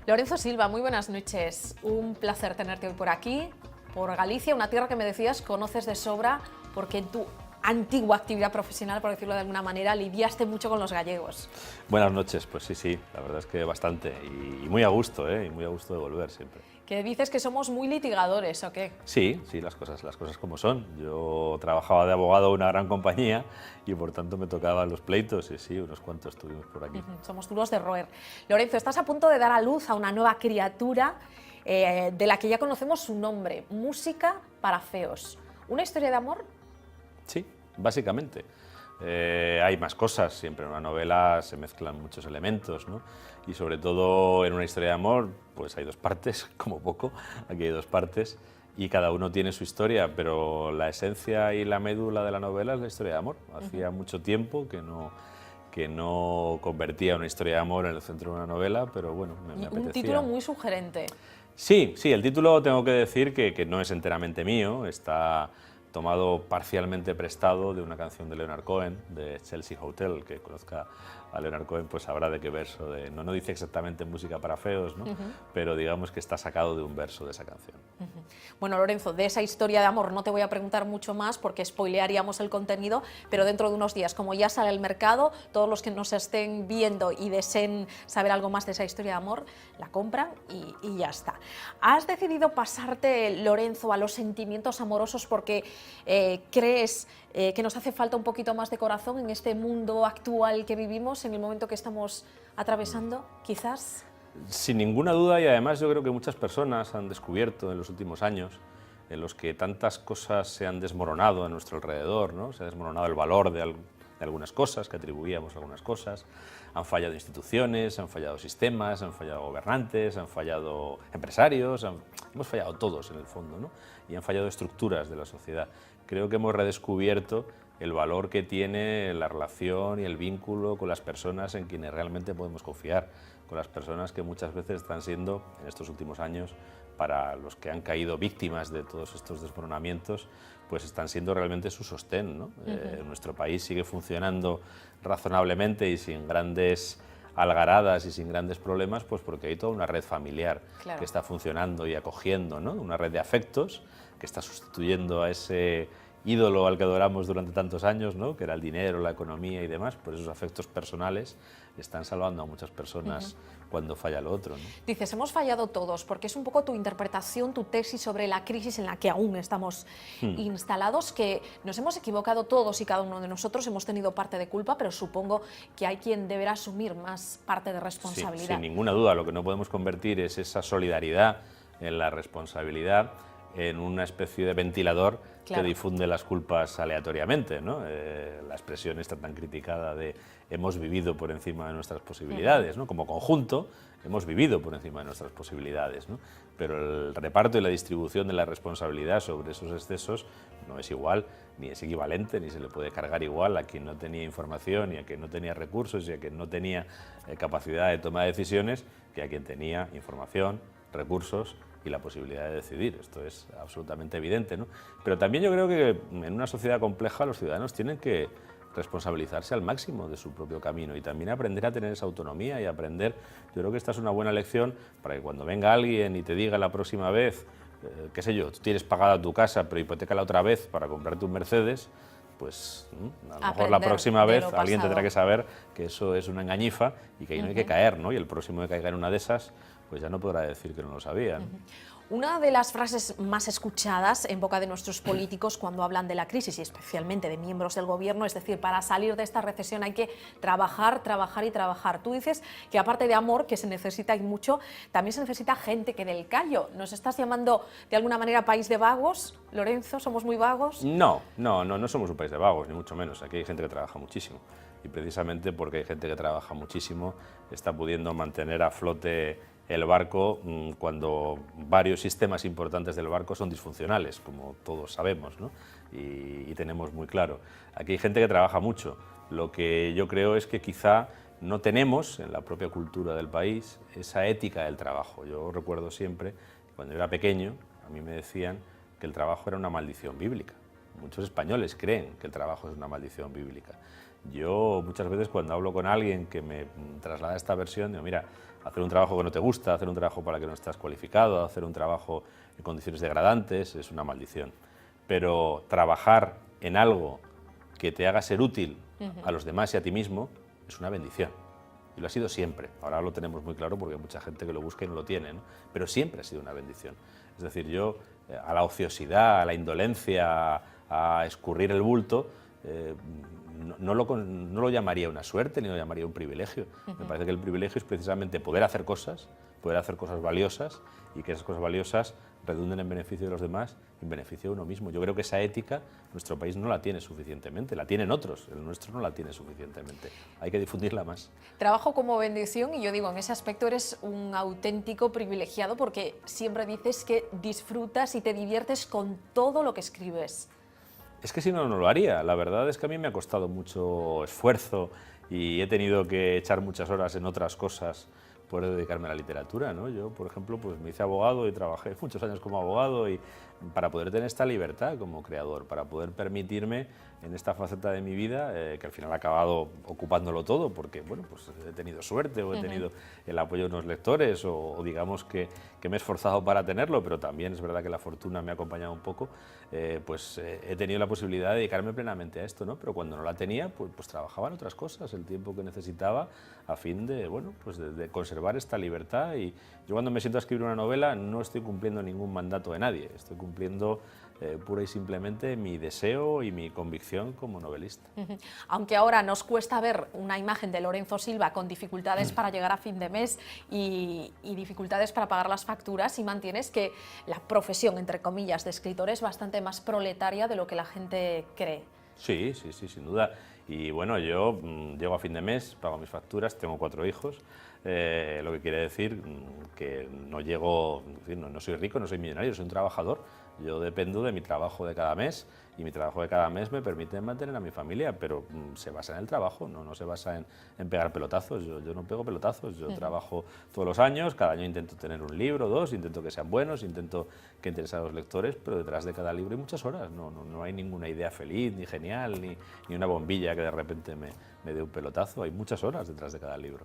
Lorenzo Silva, muy buenas noches. Un placer tenerte hoy por aquí, por Galicia, una tierra que me decías conoces de sobra porque en tu antigua actividad profesional, por decirlo de alguna manera, lidiaste mucho con los gallegos. Buenas noches, pues sí, la verdad es que bastante y muy a gusto, y muy a gusto de volver siempre. ¿Que dices que somos muy litigadores o qué? Sí, las cosas como son. Yo trabajaba de abogado en una gran compañía y por tanto me tocaban los pleitos y sí, unos cuantos tuvimos por aquí. Somos duros de roer. Lorenzo, estás a punto de dar a luz a una nueva criatura de la que ya conocemos su nombre, Música para Feos. ¿Una historia de amor? Sí, básicamente. Hay más cosas, siempre en una novela se mezclan muchos elementos, ¿no? Y sobre todo en una historia de amor, pues hay dos partes, como poco, aquí hay dos partes, y cada uno tiene su historia, pero la esencia y la médula de la novela es la historia de amor. Hacía mucho tiempo que no convertía una historia de amor en el centro de una novela, pero bueno, me apetecía. Un título muy sugerente. Sí, el título tengo que decir que no es enteramente mío, está tomado parcialmente prestado de una canción de Leonard Cohen, de Chelsea Hotel. Que conozca a Leonard Cohen pues sabrá de qué verso, no dice exactamente música para feos, ¿no? Pero digamos que está sacado de un verso de esa canción. Bueno, Lorenzo, de esa historia de amor no te voy a preguntar mucho más porque spoilearíamos el contenido, pero dentro de unos días, como ya sale al mercado, todos los que nos estén viendo y deseen saber algo más de esa historia de amor, la compran y ya está. ¿Has decidido pasarte, Lorenzo, a los sentimientos amorosos porque crees que nos hace falta un poquito más de corazón en este mundo actual que vivimos, en el momento que estamos atravesando, quizás? Sin ninguna duda, y además yo creo que muchas personas han descubierto en los últimos años en los que tantas cosas se han desmoronado a nuestro alrededor, ¿no? Se ha desmoronado el valor de algunas cosas que atribuíamos a algunas cosas, han fallado instituciones, han fallado sistemas, han fallado gobernantes, han fallado empresarios, hemos fallado todos en el fondo, ¿no? Y han fallado estructuras de la sociedad. Creo que hemos redescubierto el valor que tiene la relación y el vínculo con las personas en quienes realmente podemos confiar, con las personas que muchas veces están siendo, en estos últimos años, para los que han caído víctimas de todos estos desmoronamientos, pues están siendo realmente su sostén, ¿no? Nuestro país sigue funcionando razonablemente y sin grandes algaradas y sin grandes problemas, pues porque hay toda una red familiar que está funcionando y acogiendo, ¿no? Una red de afectos que está sustituyendo a ese ídolo al que adoramos durante tantos años, ¿no? Que era el dinero, la economía y demás. Por esos afectos personales están salvando a muchas personas cuando falla lo otro, ¿no? Dices, hemos fallado todos, porque es un poco tu interpretación, tu tesis sobre la crisis en la que aún estamos instalados, que nos hemos equivocado todos y cada uno de nosotros, hemos tenido parte de culpa, pero supongo que hay quien deberá asumir más parte de responsabilidad. Sí, sin ninguna duda, lo que no podemos convertir es esa solidaridad en la responsabilidad en una especie de ventilador que difunde las culpas aleatoriamente, ¿no? La expresión está tan criticada de hemos vivido por encima de nuestras posibilidades, ¿no? Como conjunto hemos vivido por encima de nuestras posibilidades, ¿no? Pero el reparto y la distribución de la responsabilidad sobre esos excesos no es igual, ni es equivalente, ni se le puede cargar igual a quien no tenía información, y a quien no tenía recursos, y a quien no tenía capacidad de toma de decisiones, que a quien tenía información, recursos y la posibilidad de decidir. Esto es absolutamente evidente, ¿no? Pero también yo creo que en una sociedad compleja los ciudadanos tienen que responsabilizarse al máximo de su propio camino y también aprender a tener esa autonomía y aprender. Yo creo que esta es una buena lección para que cuando venga alguien y te diga la próxima vez, qué sé yo, tú tienes pagada tu casa pero hipotecala otra vez para comprarte un Mercedes, pues a lo mejor la próxima vez alguien tendrá que saber que eso es una engañifa y que ahí no hay que caer, ¿no? Y el próximo que caiga en una de esas, pues ya no podrá decir que no lo sabía, ¿no? Una de las frases más escuchadas en boca de nuestros políticos cuando hablan de la crisis y especialmente de miembros del gobierno, es decir, para salir de esta recesión hay que trabajar, trabajar y trabajar. Tú dices que aparte de amor, que se necesita y mucho, también se necesita gente que dé el callo. ¿Nos estás llamando de alguna manera país de vagos, Lorenzo? ¿Somos muy vagos? No somos un país de vagos, ni mucho menos. Aquí hay gente que trabaja muchísimo y precisamente porque hay gente que trabaja muchísimo está pudiendo mantener a flote el barco cuando varios sistemas importantes del barco son disfuncionales, como todos sabemos, ¿no? y tenemos muy claro. Aquí hay gente que trabaja mucho. Lo que yo creo es que quizá no tenemos en la propia cultura del país esa ética del trabajo. Yo recuerdo siempre, cuando yo era pequeño, a mí me decían que el trabajo era una maldición bíblica. Muchos españoles creen que el trabajo es una maldición bíblica. Yo muchas veces cuando hablo con alguien que me traslada esta versión, digo, mira, hacer un trabajo que no te gusta, hacer un trabajo para el que no estás cualificado, hacer un trabajo en condiciones degradantes, es una maldición. Pero trabajar en algo que te haga ser útil a los demás y a ti mismo es una bendición. Y lo ha sido siempre. Ahora lo tenemos muy claro porque hay mucha gente que lo busca y no lo tiene, ¿no? Pero siempre ha sido una bendición. Es decir, yo a la ociosidad, a la indolencia, a escurrir el bulto, no lo llamaría una suerte ni lo llamaría un privilegio. Me parece que el privilegio es precisamente poder hacer cosas valiosas y que esas cosas valiosas redunden en beneficio de los demás y en beneficio de uno mismo. Yo creo que esa ética nuestro país no la tiene suficientemente, la tienen otros, el nuestro no la tiene suficientemente. Hay que difundirla más. Trabajo como bendición y yo digo, en ese aspecto eres un auténtico privilegiado porque siempre dices que disfrutas y te diviertes con todo lo que escribes. Es que si no, no lo haría. La verdad es que a mí me ha costado mucho esfuerzo y he tenido que echar muchas horas en otras cosas por dedicarme a la literatura, ¿no? Yo, por ejemplo, pues me hice abogado y trabajé muchos años como abogado y para poder tener esta libertad como creador, para poder permitirme en esta faceta de mi vida, que al final ha acabado ocupándolo todo, porque bueno, pues he tenido suerte o he tenido el apoyo de unos lectores o digamos que me he esforzado para tenerlo, pero también es verdad que la fortuna me ha acompañado un poco, he tenido la posibilidad de dedicarme plenamente a esto, ¿no? Pero cuando no la tenía, pues trabajaba en otras cosas, el tiempo que necesitaba a fin de, bueno, pues de conservar esta libertad. Y yo cuando me siento a escribir una novela no estoy cumpliendo ningún mandato de nadie, estoy cumpliendo pura y simplemente mi deseo y mi convicción como novelista. Aunque ahora nos cuesta ver una imagen de Lorenzo Silva con dificultades para llegar a fin de mes y dificultades para pagar las facturas, y mantienes que la profesión, entre comillas, de escritor es bastante más proletaria de lo que la gente cree. Sí, sí, sí, sin duda. Y bueno, yo llego a fin de mes, pago mis facturas, tengo 4 hijos, lo que quiere decir que no llego, no soy rico, no soy millonario, soy un trabajador. Yo dependo de mi trabajo de cada mes y mi trabajo de cada mes me permite mantener a mi familia, pero se basa en el trabajo, no se basa en pegar pelotazos. Yo no pego pelotazos, yo trabajo todos los años, cada año intento tener un libro, 2, intento que sean buenos, intento que interesen a los lectores, pero detrás de cada libro hay muchas horas, no hay ninguna idea feliz, ni genial, ni una bombilla que de repente me dé un pelotazo, hay muchas horas detrás de cada libro.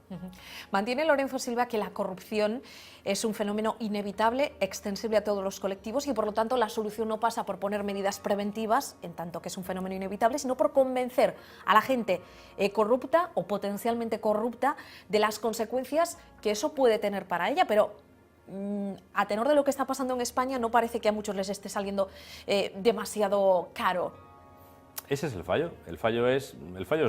Mantiene Lorenzo Silva que la corrupción es un fenómeno inevitable, extensible a todos los colectivos y por lo tanto la solución no pasa por poner medidas preventivas, en tanto que es un fenómeno inevitable, sino por convencer a la gente corrupta o potencialmente corrupta de las consecuencias que eso puede tener para ella, pero a tenor de lo que está pasando en España no parece que a muchos les esté saliendo demasiado caro. Ese es el fallo. El fallo es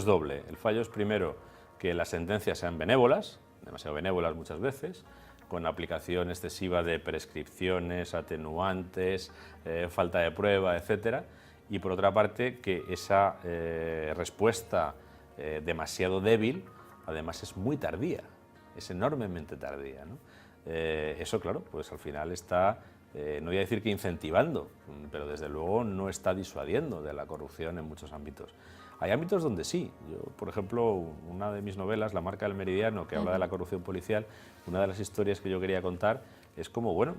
doble. El fallo es primero que las sentencias sean benévolas, demasiado benévolas muchas veces, con aplicación excesiva de prescripciones, atenuantes, falta de prueba, etcétera. Y por otra parte que esa respuesta demasiado débil, además es muy tardía, es enormemente tardía, ¿no? Eso, claro, pues al final está, no voy a decir que incentivando, pero desde luego no está disuadiendo de la corrupción en muchos ámbitos. Hay ámbitos donde sí. Yo, por ejemplo, una de mis novelas, La marca del meridiano, que habla de la corrupción policial, una de las historias que yo quería contar es como, bueno,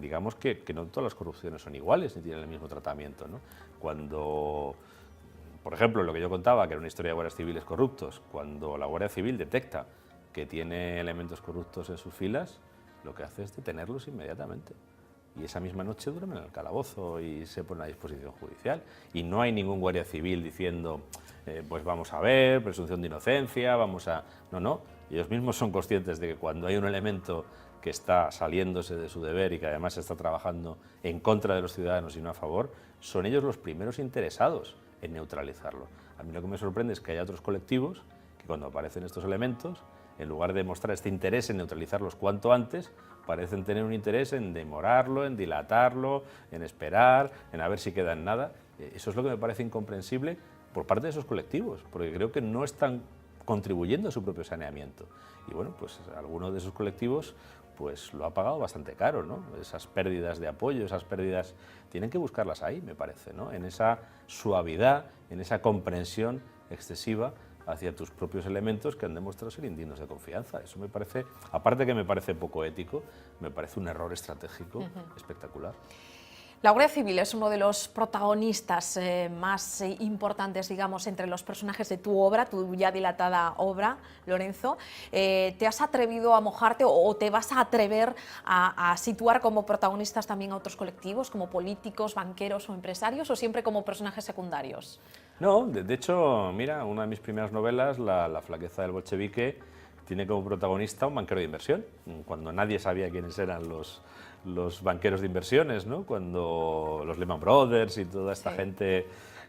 digamos que no todas las corrupciones son iguales ni tienen el mismo tratamiento, ¿no? Cuando, por ejemplo, lo que yo contaba, que era una historia de guardias civiles corruptos, cuando la Guardia Civil detecta que tiene elementos corruptos en sus filas, lo que hace es detenerlos inmediatamente. Y esa misma noche duermen en el calabozo y se ponen a disposición judicial. Y no hay ningún guardia civil diciendo, pues vamos a ver, presunción de inocencia, vamos a... No, ellos mismos son conscientes de que cuando hay un elemento que está saliéndose de su deber y que además está trabajando en contra de los ciudadanos y no a favor, son ellos los primeros interesados en neutralizarlo. A mí lo que me sorprende es que haya otros colectivos que cuando aparecen estos elementos, en lugar de mostrar este interés en neutralizarlos cuanto antes, parecen tener un interés en demorarlo, en dilatarlo, en esperar, en a ver si queda en nada. Eso es lo que me parece incomprensible por parte de esos colectivos, porque creo que no están contribuyendo a su propio saneamiento. Y bueno, pues alguno de esos colectivos pues lo ha pagado bastante caro, ¿no? Esas pérdidas de apoyo, esas pérdidas, tienen que buscarlas ahí, me parece, ¿no? En esa suavidad, en esa comprensión excesiva hacia tus propios elementos que han demostrado ser indignos de confianza. Eso me parece, aparte que me parece poco ético, me parece un error estratégico espectacular. La Guardia Civil es uno de los protagonistas más importantes, digamos, entre los personajes de tu obra, tu ya dilatada obra, Lorenzo. ¿Te has atrevido a mojarte o te vas a atrever a situar como protagonistas también a otros colectivos, como políticos, banqueros o empresarios, o siempre como personajes secundarios? No, de hecho, mira, una de mis primeras novelas, La flaqueza del bolchevique, tiene como protagonista un banquero de inversión, cuando nadie sabía quiénes eran los banqueros de inversiones, ¿no? Cuando los Lehman Brothers y toda esta gente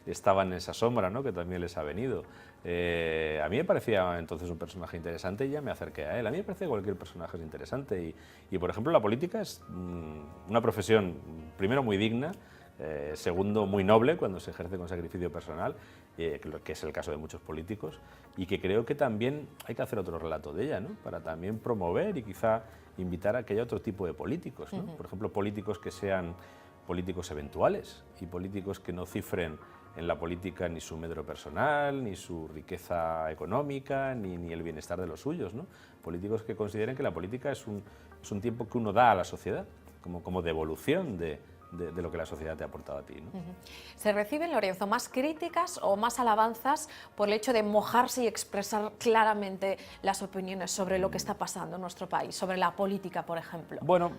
estaban en esa sombra, ¿no? Que también les ha venido. A mí me parecía entonces un personaje interesante y ya me acerqué a él. A mí me parece que cualquier personaje es interesante y por ejemplo, la política es una profesión, primero, muy digna, segundo, muy noble cuando se ejerce con sacrificio personal, que es el caso de muchos políticos, y que creo que también hay que hacer otro relato de ella, ¿no? Para también promover y quizá invitar a que haya otro tipo de políticos, ¿no? Por ejemplo, políticos que sean políticos eventuales y políticos que no cifren en la política ni su medro personal, ni su riqueza económica, ni el bienestar de los suyos, ¿no? Políticos que consideren que la política es un tiempo que uno da a la sociedad, como devolución de lo que la sociedad te ha aportado a ti, ¿no? ¿Se reciben, Lorenzo, más críticas o más alabanzas por el hecho de mojarse y expresar claramente las opiniones sobre lo que está pasando en nuestro país, sobre la política, por ejemplo? Bueno,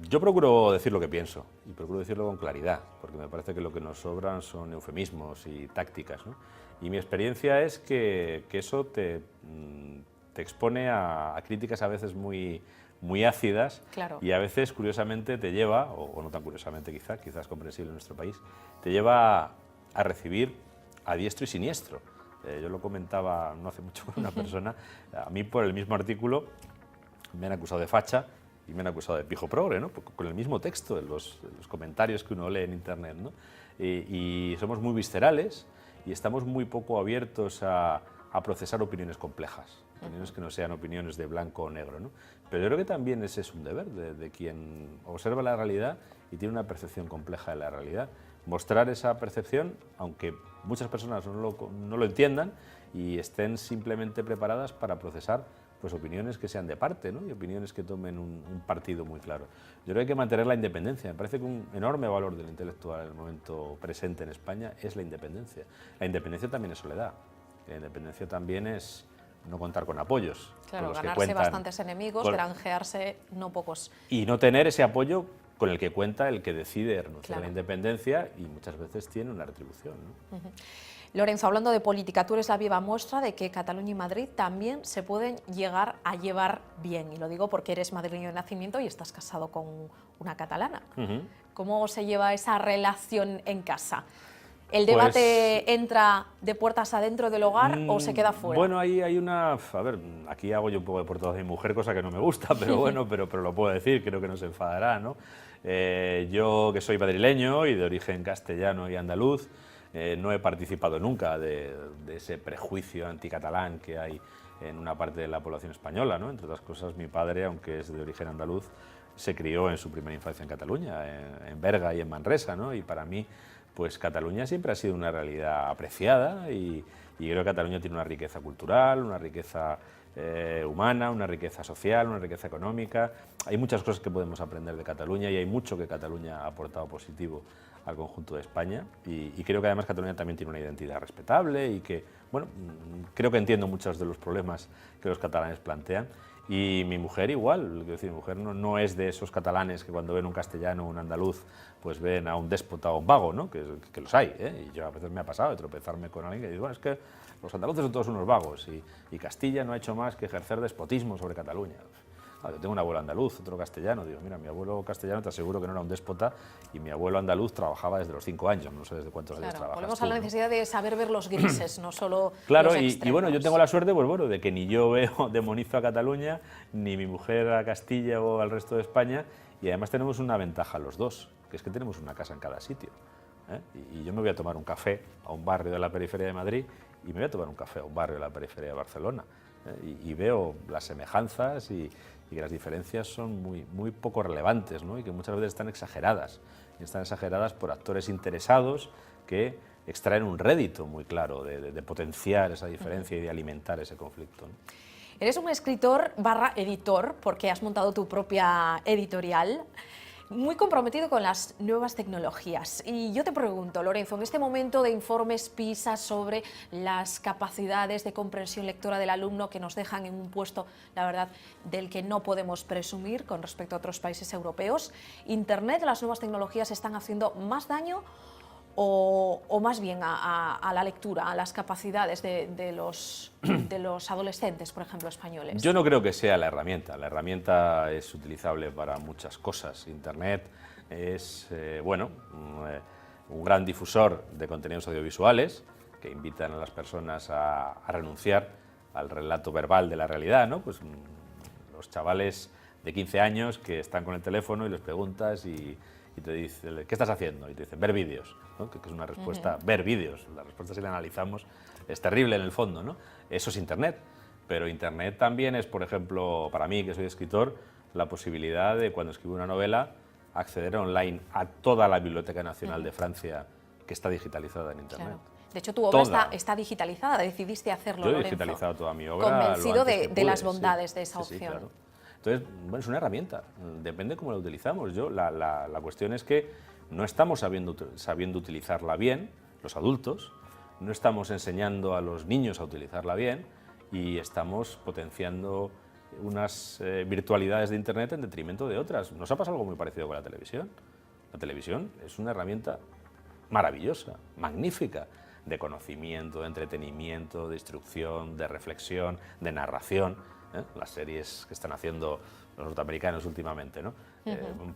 yo procuro decir lo que pienso y procuro decirlo con claridad, porque me parece que lo que nos sobran son eufemismos y tácticas, ¿no? Y mi experiencia es que eso te expone a críticas a veces muy ácidas, claro, y a veces, curiosamente, te lleva, o no tan curiosamente quizás comprensible en nuestro país, te lleva a recibir a diestro y siniestro. Yo lo comentaba no hace mucho con una persona, a mí por el mismo artículo me han acusado de facha y me han acusado de pijo progre, ¿no? Con el mismo texto, en los comentarios que uno lee en internet, ¿no? Y somos muy viscerales y estamos muy poco abiertos a procesar opiniones complejas, opiniones que no sean opiniones de blanco o negro, ¿no? Pero yo creo que también ese es un deber de quien observa la realidad y tiene una percepción compleja de la realidad. Mostrar esa percepción, aunque muchas personas no lo entiendan y estén simplemente preparadas para procesar pues opiniones que sean de parte, ¿no? Y opiniones que tomen un partido muy claro. Yo creo que hay que mantener la independencia. Me parece que un enorme valor del intelectual en el momento presente en España es la independencia. La independencia también es soledad. La independencia también es no contar con apoyos. Claro, con los ganarse que cuentan, bastantes enemigos, granjearse no pocos. Y no tener ese apoyo con el que cuenta el que decide renunciar a la Claro. independencia y muchas veces tiene una retribución, ¿no? Lorenzo, hablando de política, tú eres la viva muestra de que Cataluña y Madrid también se pueden llegar a llevar bien. Y lo digo porque eres madrileño de nacimiento y estás casado con una catalana. ¿Cómo se lleva esa relación en casa? ¿El debate entra de puertas adentro del hogar o se queda fuera? Bueno, ahí hay una... A ver, aquí hago yo un poco de portavoz de mi mujer, cosa que no me gusta, pero bueno, pero lo puedo decir, creo que no se enfadará, ¿no? Yo, que soy madrileño y de origen castellano y andaluz, no he participado nunca de ese prejuicio anticatalán que hay en una parte de la población española, ¿no? Entre otras cosas, mi padre, aunque es de origen andaluz, se crió en su primera infancia en Cataluña, en Berga y en Manresa, ¿no? Y para mí, pues Cataluña siempre ha sido una realidad apreciada y creo que Cataluña tiene una riqueza cultural, una riqueza humana, una riqueza social, una riqueza económica. Hay muchas cosas que podemos aprender de Cataluña y hay mucho que Cataluña ha aportado positivo al conjunto de España y creo que además Cataluña también tiene una identidad respetable y que, bueno, creo que entiendo muchos de los problemas que los catalanes plantean. Y mi mujer igual, quiero decir, mi mujer no es de esos catalanes que cuando ven un castellano o un andaluz pues ven a un déspota o un vago, ¿no? Que los hay, ¿eh? Y yo a veces me ha pasado de tropezarme con alguien que dice, bueno, es que los andaluces son todos unos vagos y Castilla no ha hecho más que ejercer despotismo sobre Cataluña. Yo tengo un abuelo andaluz, otro castellano, digo, mira, mi abuelo castellano te aseguro que no era un déspota y mi abuelo andaluz trabajaba desde los 5 años, no sé desde cuántos años trabajas volvemos tú, a la necesidad de saber ver los grises, no solo claro, los y bueno, yo tengo la suerte, pues bueno, de que ni yo veo demonizo a Cataluña, ni mi mujer a Castilla o al resto de España, y además tenemos una ventaja los dos, que es que tenemos una casa en cada sitio, ¿eh? Y yo me voy a tomar un café a un barrio de la periferia de Madrid y me voy a tomar un café a un barrio de la periferia de Barcelona, ¿eh? Y veo las semejanzas y que las diferencias son muy poco relevantes, ¿no? Y que muchas veces están exageradas. Y están exageradas por actores interesados que extraen un rédito muy claro de potenciar esa diferencia y de alimentar ese conflicto, ¿no? Eres un escritor / editor, porque has montado tu propia editorial. muy comprometido con las nuevas tecnologías. Y yo te pregunto, Lorenzo, en este momento de informes PISA sobre las capacidades de comprensión lectora del alumno que nos dejan en un puesto, la verdad, del que no podemos presumir con respecto a otros países europeos, ¿Internet, las nuevas tecnologías están haciendo más daño o más bien a la lectura, a las capacidades de los adolescentes, por ejemplo, españoles? Yo no creo que sea la herramienta es utilizable para muchas cosas. Internet es, un gran difusor de contenidos audiovisuales que invitan a las personas a renunciar al relato verbal de la realidad, ¿no? Pues los chavales de 15 años que están con el teléfono y les preguntas y te dice, ¿qué estás haciendo? Y te dicen, ver vídeos, ¿no? Que es una respuesta, ver vídeos. La respuesta, si la analizamos, es terrible en el fondo, ¿no? Eso es Internet. Pero Internet también es, por ejemplo, para mí, que soy escritor, la posibilidad de, cuando escribo una novela, acceder online a toda la Biblioteca Nacional de Francia, que está digitalizada en Internet. Claro. De hecho, tu obra está digitalizada, decidiste hacerlo, Lorenzo. Yo he digitalizado toda mi obra. Convencido de las bondades de esa opción. Sí, claro. Entonces, bueno, es una herramienta, depende cómo la utilizamos. La cuestión es que no estamos sabiendo utilizarla bien, los adultos, no estamos enseñando a los niños a utilizarla bien y estamos potenciando unas virtualidades de Internet en detrimento de otras. Nos ha pasado algo muy parecido con la televisión. La televisión es una herramienta maravillosa, magnífica, de conocimiento, de entretenimiento, de instrucción, de reflexión, de narración. Las series que están haciendo los norteamericanos últimamente, ¿no?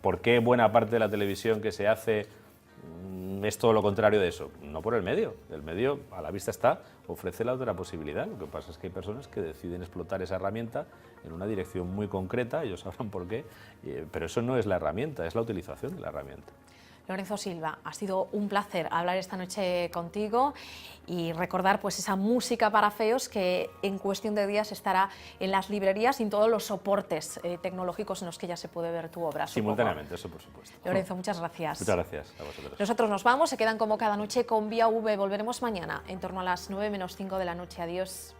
¿Por qué buena parte de la televisión que se hace es todo lo contrario de eso? No por el medio a la vista está, ofrece la otra posibilidad. Lo que pasa es que hay personas que deciden explotar esa herramienta en una dirección muy concreta, ellos sabrán por qué, pero eso no es la herramienta, es la utilización de la herramienta. Lorenzo Silva, ha sido un placer hablar esta noche contigo y recordar pues esa música para feos que en cuestión de días estará en las librerías y en todos los soportes tecnológicos en los que ya se puede ver tu obra. Simultáneamente, eso por supuesto. Lorenzo, muchas gracias. Muchas gracias a vosotros. Nosotros nos vamos, se quedan como cada noche con Vía V. Volveremos mañana en torno a las 9 menos 5 de la noche. Adiós.